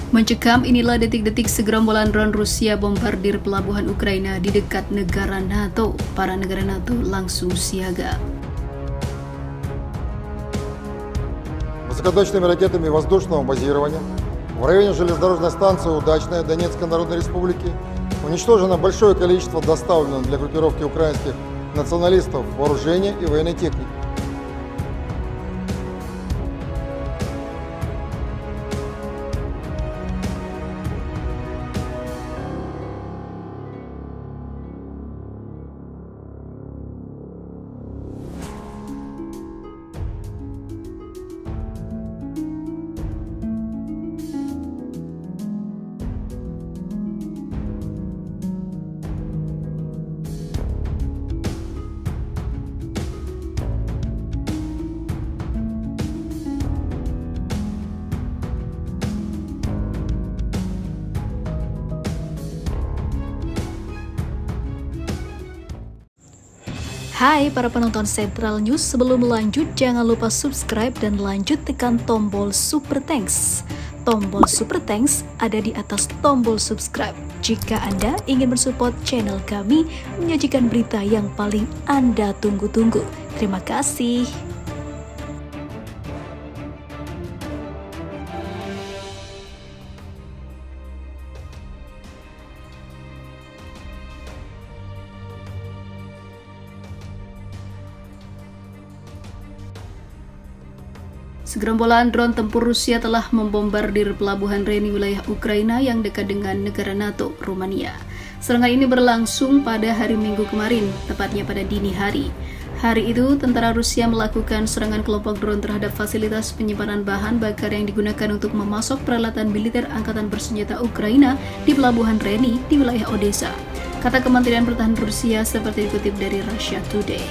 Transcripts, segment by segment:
Mencekam, inilah detik-detik segerombolan drone Rusia bombardir pelabuhan Ukraina di dekat negara NATO. Para negara NATO langsung siaga. Высокоточными ракетами воздушного базирования в районе железнодорожной станции «Удачная» Донецкой Народной Республики уничтожено большое количество доставленного для группировки украинских националистов вооружения и военной техники. Hai para penonton Central News, sebelum lanjut jangan lupa subscribe dan lanjut tekan tombol Super Thanks. Tombol Super Thanks ada di atas tombol subscribe. Jika Anda ingin mensupport channel kami menyajikan berita yang paling Anda tunggu-tunggu. Terima kasih. Segerombolan drone tempur Rusia telah membombardir pelabuhan Reni wilayah Ukraina yang dekat dengan negara NATO, Rumania. Serangan ini berlangsung pada hari Minggu kemarin, tepatnya pada dini hari. Hari itu, tentara Rusia melakukan serangan kelompok drone terhadap fasilitas penyimpanan bahan bakar yang digunakan untuk memasok peralatan militer angkatan bersenjata Ukraina di pelabuhan Reni di wilayah Odessa, kata Kementerian Pertahanan Rusia seperti dikutip dari Russia Today.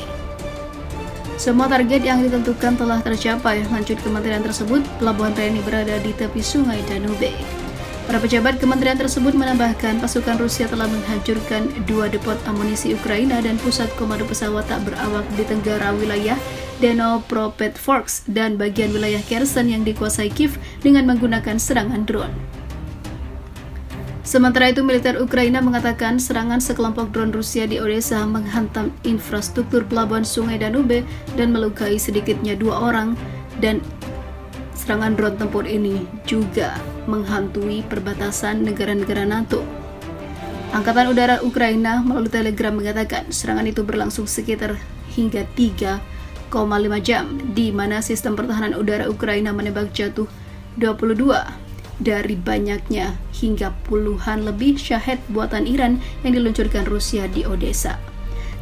Semua target yang ditentukan telah tercapai. Lanjut kementerian tersebut, pelabuhan Reni berada di tepi sungai Danube. Para pejabat kementerian tersebut menambahkan pasukan Rusia telah menghancurkan 2 depot amunisi Ukraina dan pusat komando pesawat tak berawak di tenggara wilayah Dnipropetrovsk dan bagian wilayah Kherson yang dikuasai Kiev dengan menggunakan serangan drone. Sementara itu, militer Ukraina mengatakan serangan sekelompok drone Rusia di Odessa menghantam infrastruktur pelabuhan sungai Danube dan melukai sedikitnya 2 orang, dan serangan drone tempur ini juga menghantui perbatasan negara-negara NATO. Angkatan Udara Ukraina melalui Telegram mengatakan serangan itu berlangsung sekitar hingga 3,5 jam, di mana sistem pertahanan udara Ukraina menembak jatuh 22 dari banyaknya hingga puluhan lebih Shahed buatan Iran yang diluncurkan Rusia di Odessa.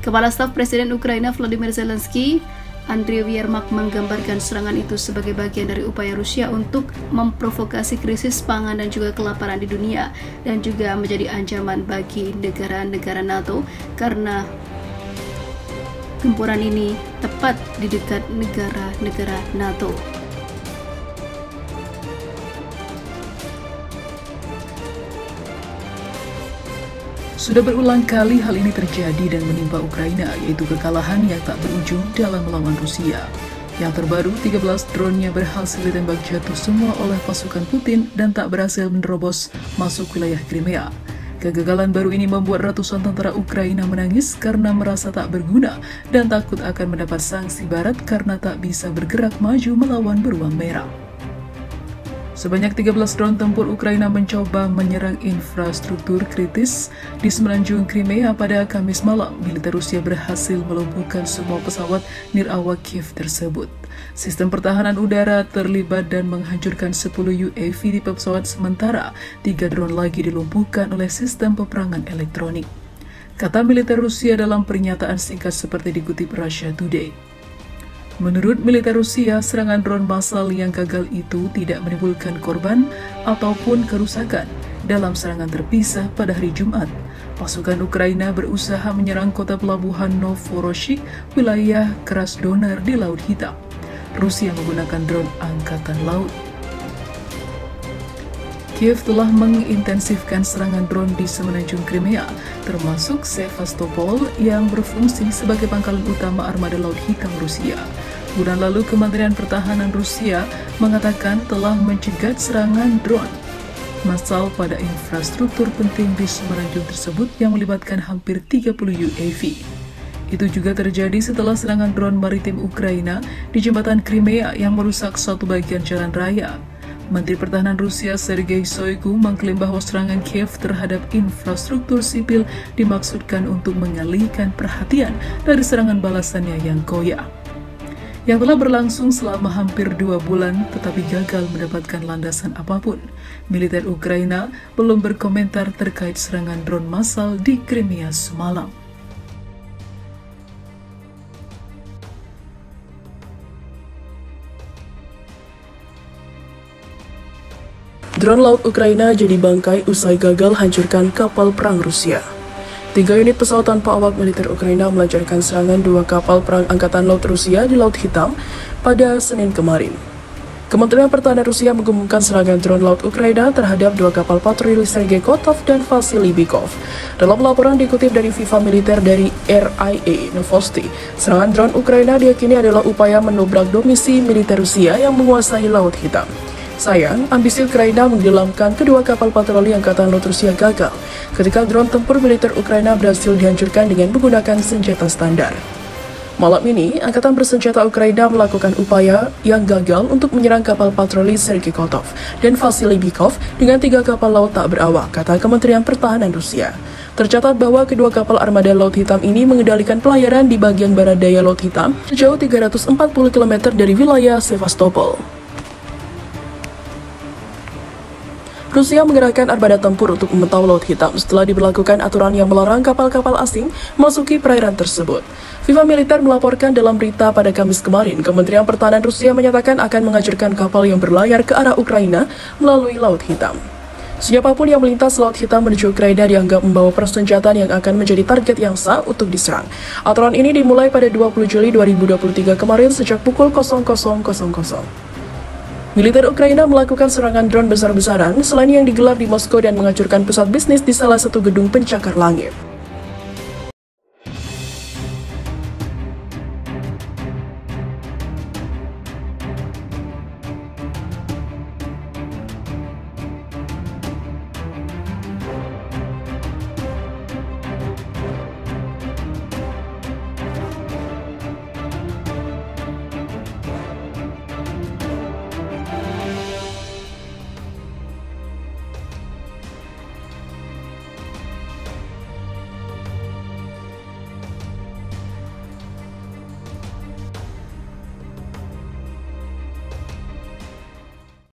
Kepala Staf Presiden Ukraina Volodymyr Zelensky, Andriy Yermak, menggambarkan serangan itu sebagai bagian dari upaya Rusia untuk memprovokasi krisis pangan dan juga kelaparan di dunia, dan juga menjadi ancaman bagi negara-negara NATO karena gempuran ini tepat di dekat negara-negara NATO. Sudah berulang kali hal ini terjadi dan menimpa Ukraina, yaitu kekalahan yang tak berujung dalam melawan Rusia. Yang terbaru, 13 drone-nya berhasil ditembak jatuh semua oleh pasukan Putin dan tak berhasil menerobos masuk wilayah Crimea. Kegagalan baru ini membuat ratusan tentara Ukraina menangis karena merasa tak berguna dan takut akan mendapat sanksi Barat karena tak bisa bergerak maju melawan beruang merah. Sebanyak 13 drone tempur Ukraina mencoba menyerang infrastruktur kritis di semenanjung Crimea pada Kamis malam. Militer Rusia berhasil melumpuhkan semua pesawat nirawak Kiev tersebut. Sistem pertahanan udara terlibat dan menghancurkan 10 UAV di pesawat, sementara 3 drone lagi dilumpuhkan oleh sistem peperangan elektronik, kata militer Rusia dalam pernyataan singkat seperti dikutip Russia Today. Menurut militer Rusia, serangan drone massal yang gagal itu tidak menimbulkan korban ataupun kerusakan. Dalam serangan terpisah pada hari Jumat, pasukan Ukraina berusaha menyerang kota pelabuhan Novorossiysk, wilayah Krasnodar di Laut Hitam. Rusia menggunakan drone angkatan laut. Kiev telah mengintensifkan serangan drone di semenanjung Crimea, termasuk Sevastopol yang berfungsi sebagai pangkalan utama armada Laut Hitam Rusia. Bulan lalu, Kementerian Pertahanan Rusia mengatakan telah mencegat serangan drone. massal pada infrastruktur penting di semenanjung tersebut yang melibatkan hampir 30 UAV. Itu juga terjadi setelah serangan drone maritim Ukraina di jembatan Crimea yang merusak suatu bagian jalan raya. Menteri Pertahanan Rusia Sergei Shoigu mengklaim bahwa serangan Kiev terhadap infrastruktur sipil dimaksudkan untuk mengalihkan perhatian dari serangan balasannya yang goyah, yang telah berlangsung selama hampir 2 bulan tetapi gagal mendapatkan landasan apapun. Militer Ukraina belum berkomentar terkait serangan drone massal di Crimea semalam. Drone laut Ukraina jadi bangkai usai gagal hancurkan kapal perang Rusia. 3 unit pesawat tanpa awak militer Ukraina melancarkan serangan 2 kapal perang Angkatan Laut Rusia di Laut Hitam pada Senin kemarin. Kementerian Pertahanan Rusia mengumumkan serangan drone laut Ukraina terhadap 2 kapal patroli Sergei Kotov dan Vasily Bykov. Dalam laporan dikutip dari Viva Militer dari RIA Novosti, serangan drone Ukraina diyakini adalah upaya menobrak domisi militer Rusia yang menguasai Laut Hitam. Sayang, ambisi Ukraina menenggelamkan kedua kapal patroli Angkatan Laut Rusia gagal ketika drone tempur militer Ukraina berhasil dihancurkan dengan menggunakan senjata standar. Malam ini, Angkatan Bersenjata Ukraina melakukan upaya yang gagal untuk menyerang kapal patroli Sergei Kotov dan Vasily Bykov dengan 3 kapal laut tak berawak, kata Kementerian Pertahanan Rusia. Tercatat bahwa kedua kapal armada Laut Hitam ini mengendalikan pelayaran di bagian barat daya Laut Hitam sejauh 340 km dari wilayah Sevastopol. Rusia mengerahkan armada tempur untuk memantau Laut Hitam setelah diberlakukan aturan yang melarang kapal-kapal asing memasuki perairan tersebut. Viva Militer melaporkan dalam berita pada Kamis kemarin, Kementerian Pertahanan Rusia menyatakan akan menghancurkan kapal yang berlayar ke arah Ukraina melalui Laut Hitam. Siapapun yang melintas Laut Hitam menuju Ukraina dianggap membawa persenjataan yang akan menjadi target yang sah untuk diserang. Aturan ini dimulai pada 20 Juli 2023 kemarin sejak pukul 00.00. Militer Ukraina melakukan serangan drone besar-besaran selain yang digelar di Moskow dan menghancurkan pusat bisnis di salah satu gedung pencakar langit.